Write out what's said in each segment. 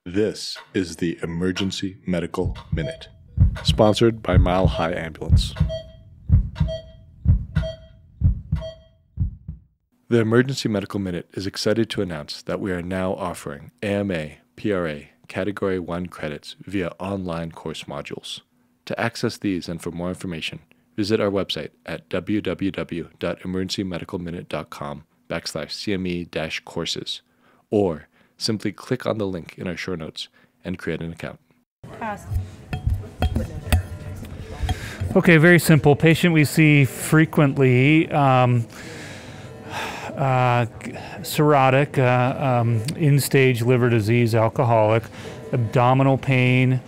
This is the Emergency Medical Minute, sponsored by Mile High Ambulance. The Emergency Medical Minute is excited to announce that we are now offering AMA, PRA, Category 1 credits via online course modules. To access these and for more information, visit our website at www.emergencymedicalminute.com/CME-courses, or simply click on the link in our show notes and create an account. Okay, very simple. Patient we see frequently, cirrhotic, end-stage liver disease, alcoholic, abdominal pain,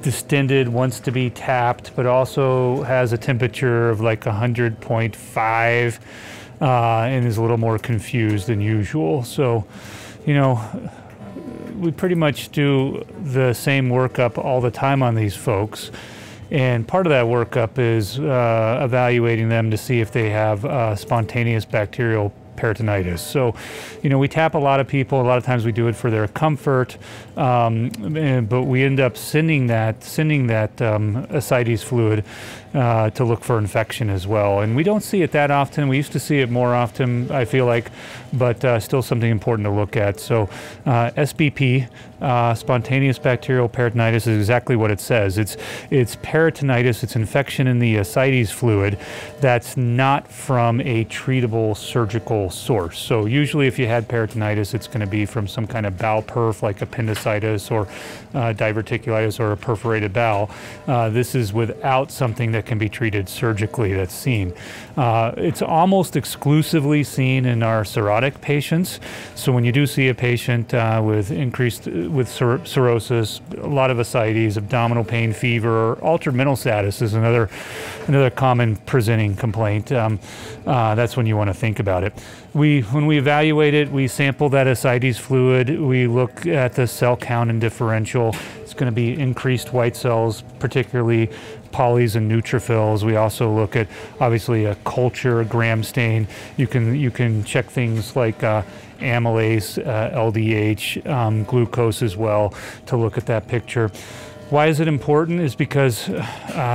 distended, wants to be tapped, but also has a temperature of like 100.5 and is a little more confused than usual. So, we pretty much do the same workup all the time on these folks. And part of that workup is evaluating them to see if they have spontaneous bacterial peritonitis. So, we tap a lot of people. A lot of times we do it for their comfort, but we end up sending that ascites fluid to look for infection as well. And we don't see it that often. We used to see it more often, I feel like, but still something important to look at. So SBP, spontaneous bacterial peritonitis, is exactly what it says. It's peritonitis. It's infection in the ascites fluid that's not from a treatable surgical source. So usually if you had peritonitis, it's going to be from some kind of bowel perf like appendicitis or diverticulitis or a perforated bowel. This is without something that can be treated surgically that's seen. It's almost exclusively seen in our cirrhotic patients. So when you do see a patient with cirrhosis, a lot of ascites, abdominal pain, fever, or altered mental status is another common presenting complaint. That's when you want to think about it. When we evaluate it, we sample that ascites fluid. We look at the cell count and differential. It's going to be increased white cells, particularly polys and neutrophils. We also look at, obviously, a culture, a gram stain. You can check things like amylase, LDH, glucose as well to look at that picture. Why is it important? Is because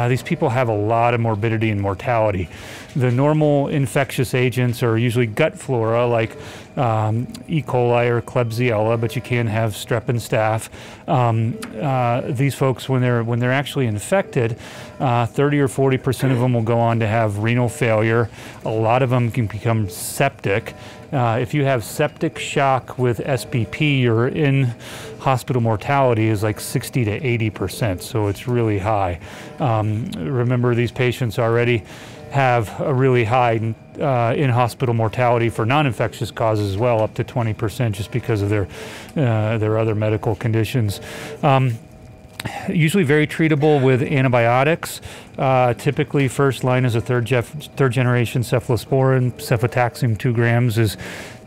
these people have a lot of morbidity and mortality. The normal infectious agents are usually gut flora like E. coli or Klebsiella, but you can have strep and staph. These folks, when they're actually infected, 30 or 40% of them will go on to have renal failure. A lot of them can become septic. If you have septic shock with SBP, your in-hospital mortality is like 60 to 80%, so it's really high. Remember, these patients already have a really high in-hospital mortality for non-infectious causes as well, up to 20%, just because of their other medical conditions. Usually very treatable with antibiotics. Typically, first line is a third generation cephalosporin. Cefotaxime 2 grams is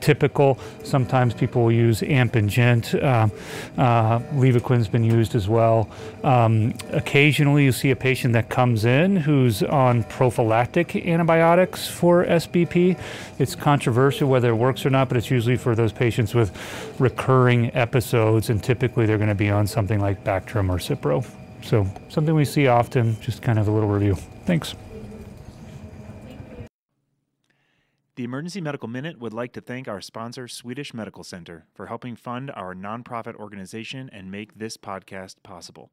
typical. Sometimes people will use amp and gent. Levaquin's been used as well. Occasionally you see a patient that comes in who's on prophylactic antibiotics for SBP. It's controversial whether it works or not, but it's usually for those patients with recurring episodes, and typically they're going to be on something like Bactrim or Cipro. So something we see often, just kind of a little review. Thanks. The Emergency Medical Minute would like to thank our sponsor, Swedish Medical Center, for helping fund our nonprofit organization and make this podcast possible.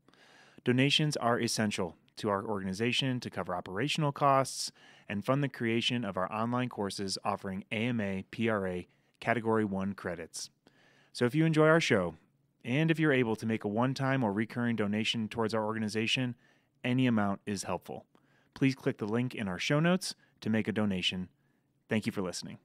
Donations are essential to our organization to cover operational costs and fund the creation of our online courses offering AMA, PRA, Category 1 credits. So if you enjoy our show, and if you're able to make a one-time or recurring donation towards our organization, any amount is helpful. Please click the link in our show notes to make a donation. Thank you for listening.